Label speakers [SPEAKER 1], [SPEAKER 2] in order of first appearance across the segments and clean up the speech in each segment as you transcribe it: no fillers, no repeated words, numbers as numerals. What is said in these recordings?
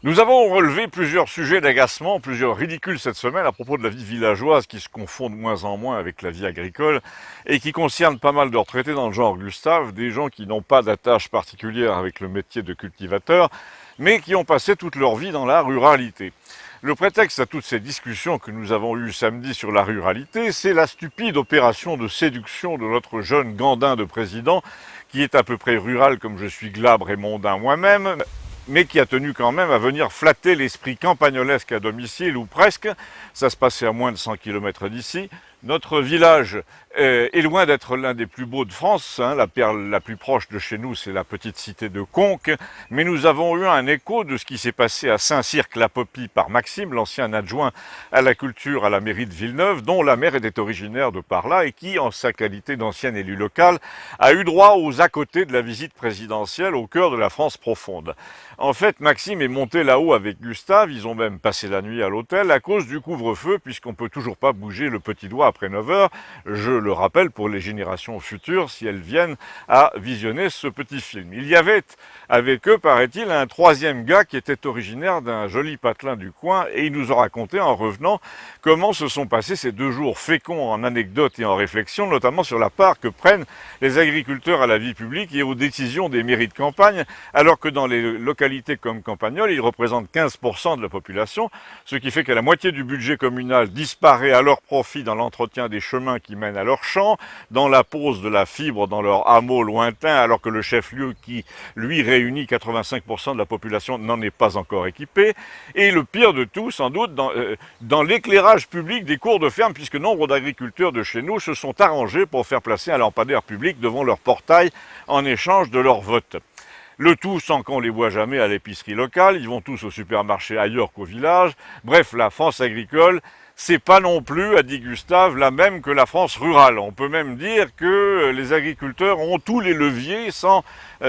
[SPEAKER 1] Nous avons relevé plusieurs sujets d'agacement, plusieurs ridicules cette semaine à propos de la vie villageoise qui se confond de moins en moins avec la vie agricole et qui concerne pas mal de retraités dans le genre Gustave, des gens qui n'ont pas d'attache particulière avec le métier de cultivateur, mais qui ont passé toute leur vie dans la ruralité. Le prétexte à toutes ces discussions que nous avons eues samedi sur la ruralité, c'est la stupide opération de séduction de notre jeune gandin de président, qui est à peu près rural comme je suis glabre et mondain moi-même, mais qui a tenu quand même à venir flatter l'esprit campagnolesque à domicile, ou presque. Ça se passait à moins de 100 km d'ici. Notre village est loin d'être l'un des plus beaux de France. La perle la plus proche de chez nous, c'est la petite cité de Conques. Mais nous avons eu un écho de ce qui s'est passé à Saint-Cirque-la-Popie par Maxime, l'ancien adjoint à la culture à la mairie de Villeneuve, dont la mère était originaire de par là et qui, en sa qualité d'ancien élu local, a eu droit aux à côté de la visite présidentielle au cœur de la France profonde. En fait, Maxime est monté là-haut avec Gustave, ils ont même passé la nuit à l'hôtel à cause du couvre-feu, puisqu'on ne peut toujours pas bouger le petit doigt après 9 heures. Je le rappelle pour les générations futures, si elles viennent à visionner ce petit film. Il y avait avec eux, paraît-il, un troisième gars qui était originaire d'un joli patelin du coin, et il nous a raconté en revenant comment se sont passés ces 2 jours féconds en anecdotes et en réflexions, notamment sur la part que prennent les agriculteurs à la vie publique et aux décisions des mairies de campagne, alors que dans les localités comme Campagnol, ils représentent 15% de la population, ce qui fait que la moitié du budget communal disparaît à leur profit dans l'entretien des chemins qui mènent à leurs champs, dans la pose de la fibre dans leur hameau lointain, alors que le chef-lieu qui, lui, réunit 85% de la population n'en est pas encore équipé, et le pire de tout, sans doute, dans l'éclairage public des cours de ferme, puisque nombre d'agriculteurs de chez nous se sont arrangés pour faire placer un lampadaire public devant leur portail en échange de leur vote. Le tout sans qu'on les voit jamais à l'épicerie locale, ils vont tous au supermarché ailleurs qu'au village. Bref, la France agricole, c'est pas non plus, a dit Gustave, la même que la France rurale. On peut même dire que les agriculteurs ont tous les leviers sans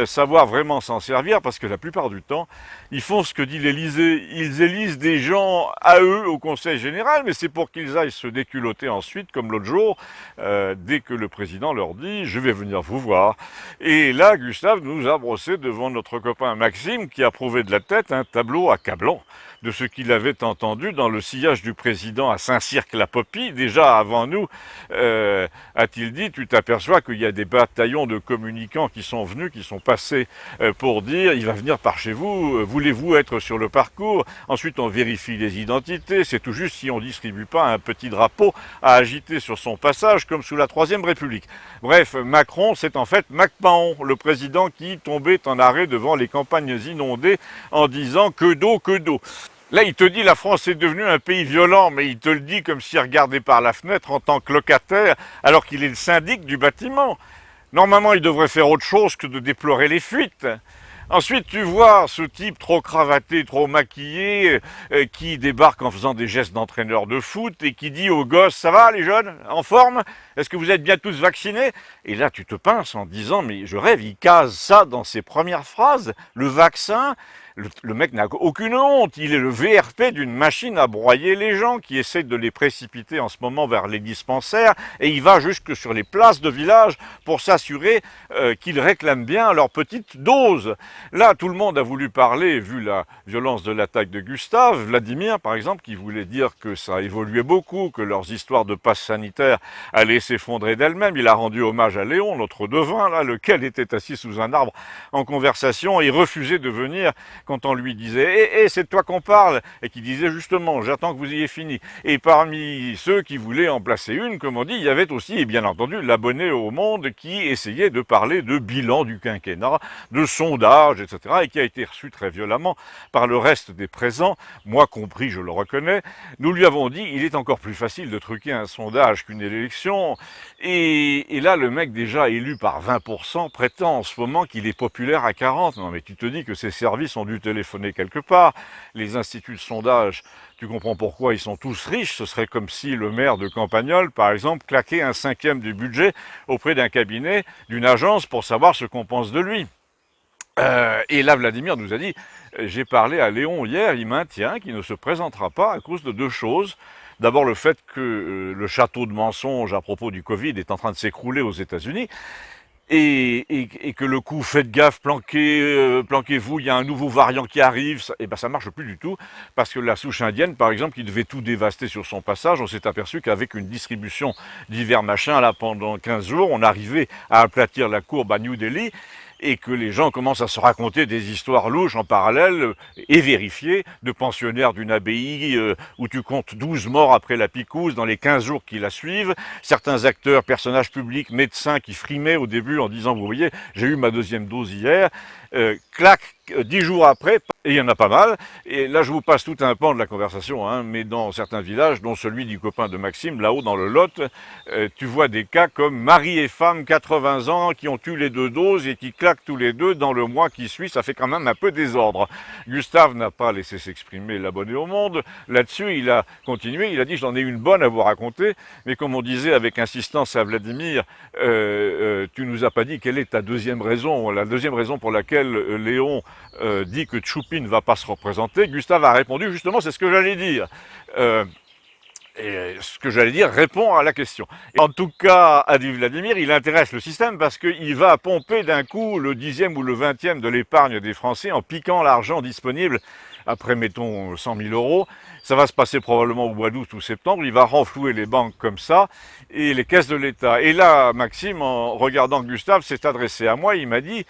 [SPEAKER 1] savoir vraiment s'en servir, parce que la plupart du temps, ils font ce que dit l'Élysée. Ils élisent des gens à eux au Conseil général, mais c'est pour qu'ils aillent se déculotter ensuite, comme l'autre jour, dès que le président leur dit « je vais venir vous voir ». Et là, Gustave nous a brossé devant notre copain Maxime, qui a prouvé de la tête un tableau accablant de ce qu'il avait entendu dans le sillage du président à Saint-Cirque-la-Popie. Déjà avant nous, a-t-il dit, tu t'aperçois qu'il y a des bataillons de communicants qui sont venus, qui sont passés pour dire, il va venir par chez vous, voulez-vous être sur le parcours? Ensuite, on vérifie les identités, c'est tout juste si on ne distribue pas un petit drapeau à agiter sur son passage, comme sous la Troisième République. Bref, Macron, c'est en fait MacMahon, le président qui tombait en arrêt devant les campagnes inondées en disant que d'eau, que d'eau. Là, il te dit la France est devenue un pays violent, mais il te le dit comme s'il regardait par la fenêtre en tant que locataire, alors qu'il est le syndic du bâtiment. Normalement, il devrait faire autre chose que de déplorer les fuites. Ensuite, tu vois ce type trop cravaté, trop maquillé, qui débarque en faisant des gestes d'entraîneur de foot et qui dit aux gosses « ça va les jeunes, en forme? Est-ce que vous êtes bien tous vaccinés ?» Et là, tu te pinces en disant « mais je rêve, il case ça dans ses premières phrases, le vaccin ?» Le mec n'a aucune honte, il est le VRP d'une machine à broyer les gens qui essaie de les précipiter en ce moment vers les dispensaires, et il va jusque sur les places de village pour s'assurer qu'ils réclament bien leur petite dose. Là, tout le monde a voulu parler, vu la violence de l'attaque de Gustave, Vladimir par exemple, qui voulait dire que ça a évolué beaucoup, que leurs histoires de passe sanitaire allaient s'effondrer d'elles-mêmes. Il a rendu hommage à Léon, notre devin, là, lequel était assis sous un arbre en conversation et refusait de venir quand on lui disait « c'est de toi qu'on parle » et qui disait justement « j'attends que vous ayez fini ». Et parmi ceux qui voulaient en placer une, comme on dit, il y avait aussi, et bien entendu, l'abonné au Monde qui essayait de parler de bilan du quinquennat, de sondage, etc., et qui a été reçu très violemment par le reste des présents, moi compris, je le reconnais. Nous lui avons dit « il est encore plus facile de truquer un sondage qu'une élection ». Et là, le mec déjà élu par 20% prétend en ce moment qu'il est populaire à 40%. Non mais tu te dis que ces services ont dû téléphoner quelque part. Les instituts de sondage, tu comprends pourquoi ils sont tous riches. Ce serait comme si le maire de Campagnol, par exemple, claquait un 5e du budget auprès d'un cabinet, d'une agence pour savoir ce qu'on pense de lui. Et là, Vladimir nous a dit, j'ai parlé à Léon hier, il maintient qu'il ne se présentera pas à cause de 2 choses. D'abord, le fait que le château de mensonges à propos du Covid est en train de s'écrouler aux États-Unis. et que le coup, faites gaffe, planquez-vous, il y a un nouveau variant qui arrive, et ben ça marche plus du tout, parce que la souche indienne, par exemple, qui devait tout dévaster sur son passage, on s'est aperçu qu'avec une distribution divers machins, là, pendant 15 jours, on arrivait à aplatir la courbe à New Delhi, et que les gens commencent à se raconter des histoires louches en parallèle et vérifiées de pensionnaires d'une abbaye où tu comptes 12 morts après la picouse dans les 15 jours qui la suivent, certains acteurs, personnages publics, médecins qui frimaient au début en disant vous voyez j'ai eu ma deuxième dose hier, clac, 10 jours après, et il y en a pas mal, et là je vous passe tout un pan de la conversation, hein, mais dans certains villages, dont celui du copain de Maxime, là-haut dans le Lot, tu vois des cas comme mari et femme, 80 ans, qui ont eu les 2 doses et qui claquent tous les deux dans le mois qui suit, ça fait quand même un peu désordre. Gustave n'a pas laissé s'exprimer l'abonné au monde, là-dessus il a continué, il a dit j'en ai une bonne à vous raconter, mais comme on disait avec insistance à Vladimir, tu nous as pas dit quelle est ta deuxième raison, la deuxième raison pour laquelle Léon dit que Tchoupi ne va pas se représenter. Gustave a répondu justement c'est ce que j'allais dire. Et ce que j'allais dire répond à la question. Et en tout cas, a dit Vladimir, il intéresse le système parce qu'il va pomper d'un coup le 10e ou le 20e de l'épargne des Français en piquant l'argent disponible après, mettons, 100 000 euros. Ça va se passer probablement au mois d'août ou septembre. Il va renflouer les banques comme ça et les caisses de l'État. Et là, Maxime, en regardant Gustave, s'est adressé à moi. Il m'a dit,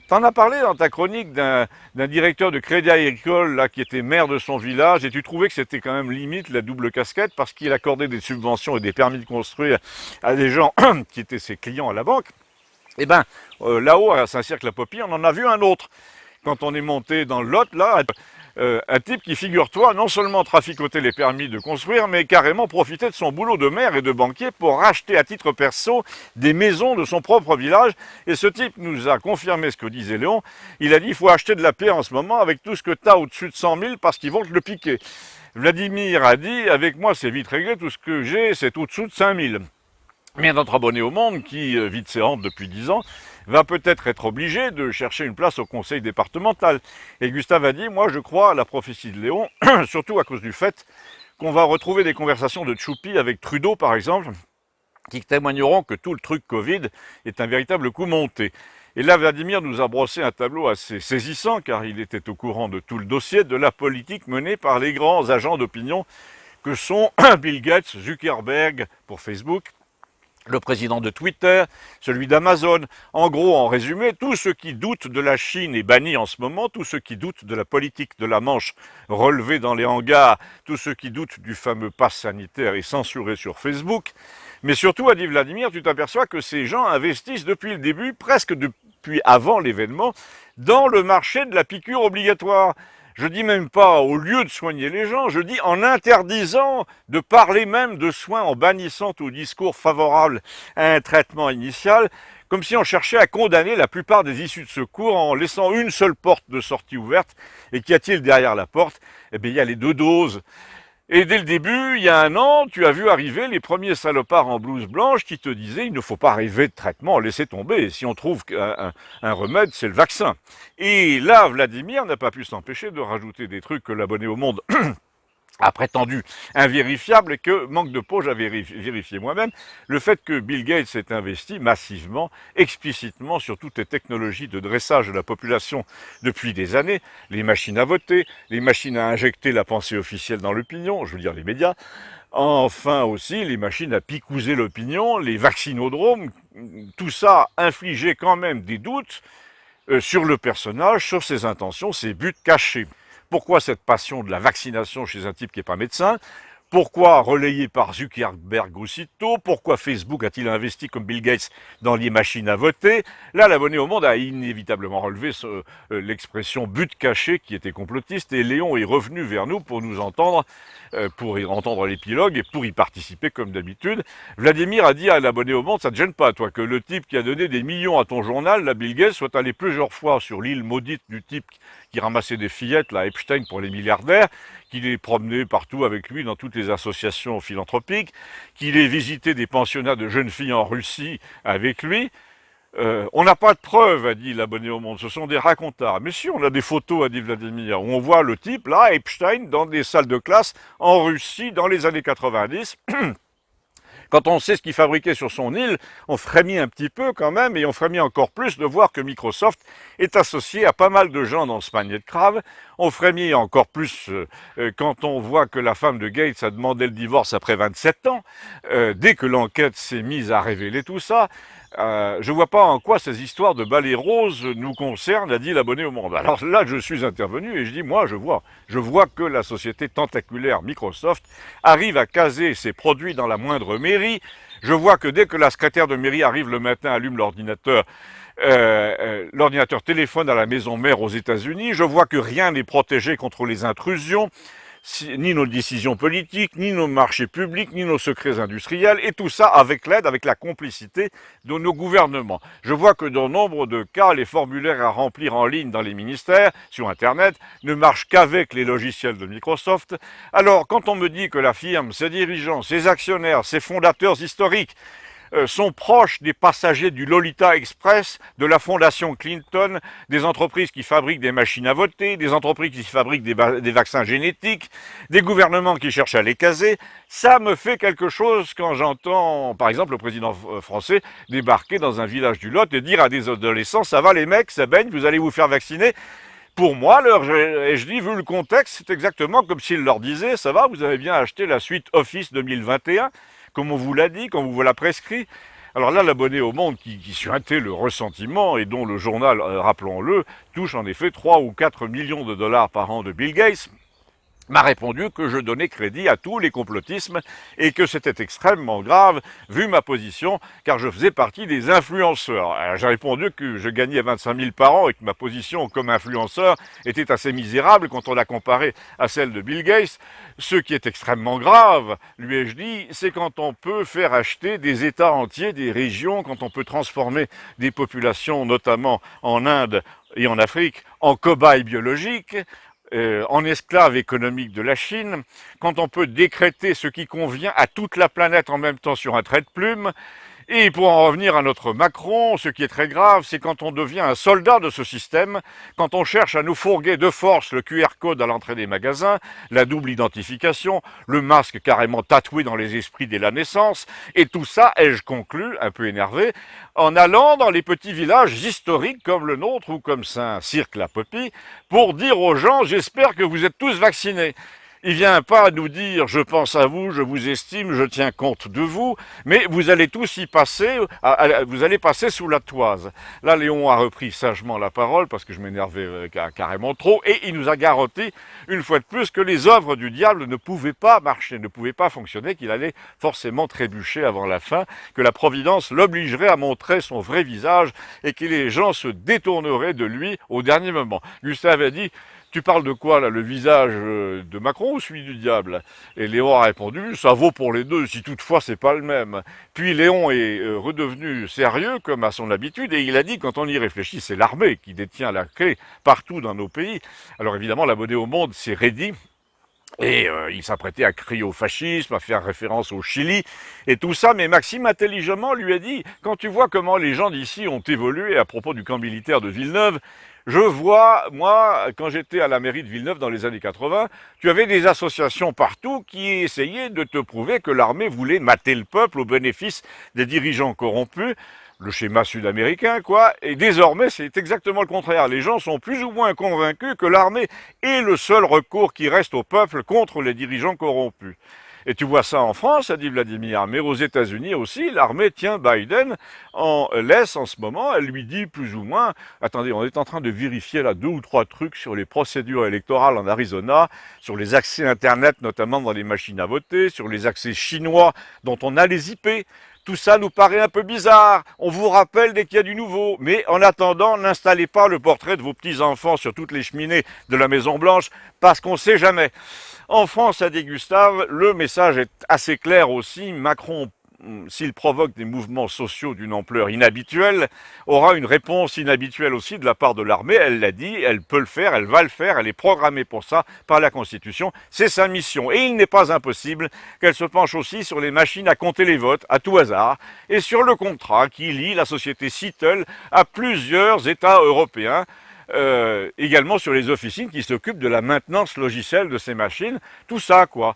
[SPEAKER 1] t'en as parlé dans ta chronique d'un directeur de Crédit Agricole là, qui était maire de son village et tu trouvais que c'était quand même limite la double casquette parce qu'il accordait des subventions et des permis de construire à des gens qui étaient ses clients à la banque. Eh ben, là-haut, à Saint-Cirque-la-Popie, on en a vu un autre. Quand on est monté dans le Lot, là, un type qui, figure-toi, non seulement traficotait les permis de construire, mais carrément profitait de son boulot de maire et de banquier pour racheter à titre perso des maisons de son propre village. Et ce type nous a confirmé ce que disait Léon. Il a dit, il faut acheter de la paix en ce moment avec tout ce que tu as au-dessus de 100 000 parce qu'ils vont te le piquer. Vladimir a dit, avec moi c'est vite réglé, tout ce que j'ai c'est au-dessous de 5 000. Mais notre abonné au monde, qui vit de ses rentes depuis 10 ans, va peut-être être obligé de chercher une place au conseil départemental. Et Gustave a dit, moi je crois à la prophétie de Léon, surtout à cause du fait qu'on va retrouver des conversations de Tchoupi avec Trudeau par exemple, qui témoigneront que tout le truc Covid est un véritable coup monté. Et là, Vladimir nous a brossé un tableau assez saisissant, car il était au courant de tout le dossier de la politique menée par les grands agents d'opinion que sont Bill Gates, Zuckerberg pour Facebook, le président de Twitter, celui d'Amazon. En gros, en résumé, tous ceux qui doutent de la Chine est banni en ce moment, tous ceux qui doutent de la politique de la Manche relevés dans les hangars, tous ceux qui doutent du fameux pass sanitaire est censuré sur Facebook. Mais surtout, a dit Vladimir, tu t'aperçois que ces gens investissent depuis le début, presque depuis avant l'événement, dans le marché de la piqûre obligatoire. Je dis même pas au lieu de soigner les gens, je dis en interdisant de parler même de soins, en bannissant tout discours favorable à un traitement initial, comme si on cherchait à condamner la plupart des issues de secours en laissant une seule porte de sortie ouverte. Et qu'y a-t-il derrière la porte? Eh bien, il y a les 2 doses. Et dès le début, il y a un an, tu as vu arriver les premiers salopards en blouse blanche qui te disaient il ne faut pas rêver de traitement, laissez tomber. Si on trouve un remède, c'est le vaccin. Et là, Vladimir n'a pas pu s'empêcher de rajouter des trucs que l'abonné au monde a prétendu invérifiable et que, manque de peau, j'avais vérifié moi-même, le fait que Bill Gates s'est investi massivement, explicitement sur toutes les technologies de dressage de la population depuis des années, les machines à voter, les machines à injecter la pensée officielle dans l'opinion, je veux dire les médias, enfin aussi les machines à picouser l'opinion, les vaccinodromes, tout ça infligeait quand même des doutes sur le personnage, sur ses intentions, ses buts cachés. Pourquoi cette passion de la vaccination chez un type qui n'est pas médecin? Pourquoi relayé par Zuckerberg aussitôt? Pourquoi Facebook a-t-il investi comme Bill Gates dans les machines à voter? Là, l'abonné au monde a inévitablement relevé l'expression but caché qui était complotiste et Léon est revenu vers nous pour nous entendre, pour y entendre l'épilogue et pour y participer comme d'habitude. Vladimir a dit à l'abonné au monde, ça te gêne pas toi que le type qui a donné des millions à ton journal, la Bill Gates, soit allé plusieurs fois sur l'île maudite du type qui ramassait des fillettes, la Epstein pour les milliardaires, qu'il est promené partout avec lui dans toutes les associations philanthropiques, qu'il ait visité des pensionnats de jeunes filles en Russie avec lui. On n'a pas de preuves, a dit l'abonné au monde, ce sont des racontards. Mais si, on a des photos, a dit Vladimir, où on voit le type, là, Epstein, dans des salles de classe en Russie dans les années 90, Quand on sait ce qu'il fabriquait sur son île, on frémit un petit peu quand même, et on frémit encore plus de voir que Microsoft est associé à pas mal de gens dans ce panier de crabe. On frémit encore plus quand on voit que la femme de Gates a demandé le divorce après 27 ans, dès que l'enquête s'est mise à révéler tout ça. Je vois pas en quoi ces histoires de balais roses nous concernent, a dit l'abonné au Monde. Alors là, je suis intervenu et je dis, moi, je vois que la société tentaculaire Microsoft arrive à caser ses produits dans la moindre mairie. Je vois que dès que la secrétaire de mairie arrive le matin, allume l'ordinateur, l'ordinateur téléphone à la maison mère aux États-Unis. Je vois que rien n'est protégé contre les intrusions, ni nos décisions politiques, ni nos marchés publics, ni nos secrets industriels, et tout ça avec l'aide, avec la complicité de nos gouvernements. Je vois que dans nombre de cas, les formulaires à remplir en ligne dans les ministères, sur Internet, ne marchent qu'avec les logiciels de Microsoft. Alors, quand on me dit que la firme, ses dirigeants, ses actionnaires, ses fondateurs historiques, sont proches des passagers du Lolita Express, de la fondation Clinton, des entreprises qui fabriquent des machines à voter, des entreprises qui fabriquent des vaccins génétiques, des gouvernements qui cherchent à les caser. Ça me fait quelque chose quand j'entends, par exemple, le président français débarquer dans un village du Lot et dire à des adolescents « ça va les mecs, ça baigne, vous allez vous faire vacciner ». Pour moi, je dis, vu le contexte, c'est exactement comme s'il leur disait « ça va, vous avez bien acheté la suite Office 2021 ». Comme on vous l'a dit, comme on vous l'a prescrit. Alors là, l'abonné au Monde qui suintait le ressentiment et dont le journal, rappelons-le, touche en effet 3 ou 4 millions de dollars par an de Bill Gates, m'a répondu que je donnais crédit à tous les complotismes et que c'était extrêmement grave vu ma position car je faisais partie des influenceurs. J'ai répondu que je gagnais 25 000 par an et que ma position comme influenceur était assez misérable quand on la comparait à celle de Bill Gates. Ce qui est extrêmement grave, lui ai-je dit, c'est quand on peut faire acheter des États entiers, des régions, quand on peut transformer des populations, notamment en Inde et en Afrique, en cobayes biologiques, en esclave économique de la Chine, quand on peut décréter ce qui convient à toute la planète en même temps sur un trait de plume. Et pour en revenir à notre Macron, ce qui est très grave, c'est quand on devient un soldat de ce système, quand on cherche à nous fourguer de force le QR code à l'entrée des magasins, la double identification, le masque carrément tatoué dans les esprits dès la naissance, et tout ça, ai-je conclu, un peu énervé, en allant dans les petits villages historiques comme le nôtre ou comme Saint-Cirque-la-Popie, pour dire aux gens, j'espère que vous êtes tous vaccinés. Il vient pas nous dire « je pense à vous, je vous estime, je tiens compte de vous », mais vous allez tous y passer, vous allez passer sous la toise. Là, Léon a repris sagement la parole, parce que je m'énervais carrément trop, et il nous a garanti, une fois de plus, que les œuvres du diable ne pouvaient pas marcher, ne pouvaient pas fonctionner, qu'il allait forcément trébucher avant la fin, que la Providence l'obligerait à montrer son vrai visage, et que les gens se détourneraient de lui au dernier moment. Gustave a dit « tu parles de quoi, là, le visage de Macron ou celui du diable ?» Et Léon a répondu, ça vaut pour les deux, si toutefois c'est pas le même. Puis Léon est redevenu sérieux, comme à son habitude, et il a dit, quand on y réfléchit, c'est l'armée qui détient la clé partout dans nos pays. Alors évidemment, l'abonné au Monde s'est raidi, et il s'apprêtait à crier au fascisme, à faire référence au Chili, et tout ça, mais Maxime intelligemment lui a dit, quand tu vois comment les gens d'ici ont évolué à propos du camp militaire de Villeneuve, je vois, moi, quand j'étais à la mairie de Villeneuve dans les années 80, tu avais des associations partout qui essayaient de te prouver que l'armée voulait mater le peuple au bénéfice des dirigeants corrompus, le schéma sud-américain, quoi, et désormais c'est exactement le contraire. Les gens sont plus ou moins convaincus que l'armée est le seul recours qui reste au peuple contre les dirigeants corrompus. Et tu vois ça en France, a dit Vladimir, mais aux États-Unis aussi, l'armée tient Biden en laisse en ce moment. Elle lui dit plus ou moins, attendez, on est en train de vérifier là 2 ou 3 trucs sur les procédures électorales en Arizona, sur les accès Internet, notamment dans les machines à voter, sur les accès chinois dont on a les IP. Tout ça nous paraît un peu bizarre. On vous rappelle dès qu'il y a du nouveau. Mais en attendant, n'installez pas le portrait de vos petits-enfants sur toutes les cheminées de la Maison-Blanche, parce qu'on ne sait jamais. En France, a dit Gustave, le message est assez clair aussi. Macron, s'il provoque des mouvements sociaux d'une ampleur inhabituelle, aura une réponse inhabituelle aussi de la part de l'armée. Elle l'a dit, elle peut le faire, elle va le faire, elle est programmée pour ça par la Constitution. C'est sa mission. Et il n'est pas impossible qu'elle se penche aussi sur les machines à compter les votes, à tout hasard, et sur le contrat qui lie la société Seattle à plusieurs États européens, également sur les officines qui s'occupent de la maintenance logicielle de ces machines, tout ça quoi.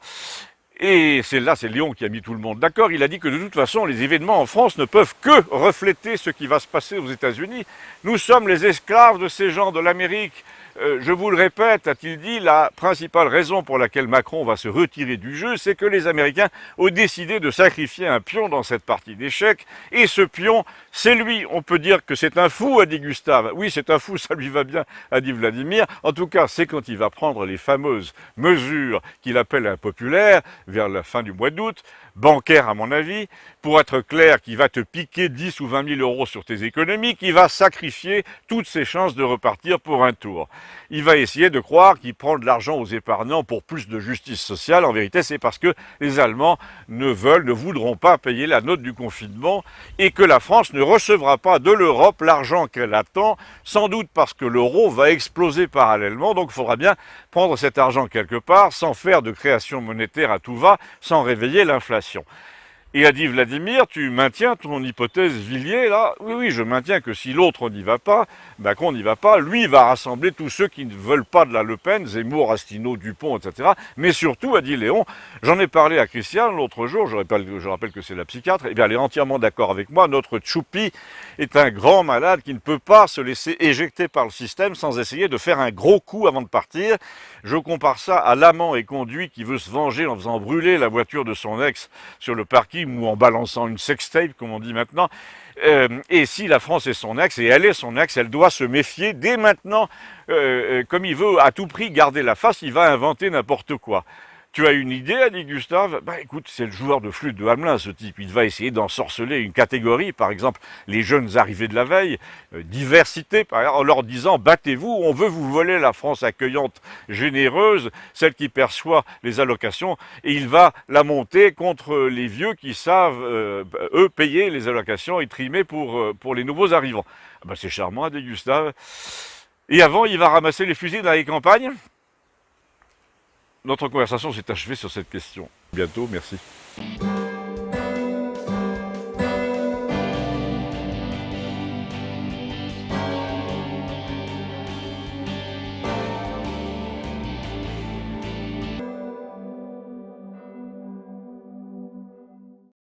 [SPEAKER 1] Et c'est Léon qui a mis tout le monde d'accord. Il a dit que de toute façon, les événements en France ne peuvent que refléter ce qui va se passer aux États-Unis. Nous sommes les esclaves de ces gens de l'Amérique. Je vous le répète, a-t-il dit, la principale raison pour laquelle Macron va se retirer du jeu, c'est que les Américains ont décidé de sacrifier un pion dans cette partie d'échecs. Et ce pion, c'est lui. On peut dire que c'est un fou, a dit Gustave. Oui, c'est un fou, ça lui va bien, a dit Vladimir. En tout cas, c'est quand il va prendre les fameuses mesures qu'il appelle impopulaires, vers la fin du mois d'août, bancaire à mon avis, pour être clair, qui va te piquer 10 ou 20 000 euros sur tes économies, qui va sacrifier toutes ses chances de repartir pour un tour. Il va essayer de croire qu'il prend de l'argent aux épargnants pour plus de justice sociale. En vérité, c'est parce que les Allemands ne voudront pas payer la note du confinement et que la France ne recevra pas de l'Europe l'argent qu'elle attend, sans doute parce que l'euro va exploser parallèlement. Donc il faudra bien prendre cet argent quelque part, sans faire de création monétaire à tout va, sans réveiller l'inflation. Et a dit Vladimir, tu maintiens ton hypothèse Villiers, là? Oui, oui, je maintiens que si l'autre n'y va pas, Macron n'y va pas, lui va rassembler tous ceux qui ne veulent pas de la Le Pen, Zemmour, Astino, Dupont, etc. Mais surtout, a dit Léon, j'en ai parlé à Christiane l'autre jour, je rappelle que c'est la psychiatre, et bien elle est entièrement d'accord avec moi, notre Tchoupi est un grand malade qui ne peut pas se laisser éjecter par le système sans essayer de faire un gros coup avant de partir. Je compare ça à l'amant et conduit qui veut se venger en faisant brûler la voiture de son ex sur le parking ou en balançant une sextape, comme on dit maintenant. Et si la France est son ex, et elle est son ex, elle doit se méfier dès maintenant. Comme il veut à tout prix garder la face, il va inventer n'importe quoi. Tu as une idée, a dit Gustave? Bah écoute, c'est le joueur de flûte de Hamelin, ce type. Il va essayer d'ensorceler une catégorie, par exemple les jeunes arrivés de la veille, diversité, par exemple, en leur disant battez-vous, on veut vous voler la France accueillante, généreuse, celle qui perçoit les allocations, et il va la monter contre les vieux qui savent, eux, payer les allocations et trimer pour les nouveaux arrivants. Bah, c'est charmant, a dit Gustave. Et avant, il va ramasser les fusils dans les campagnes. Notre conversation s'est achevée sur cette question. Bientôt, merci.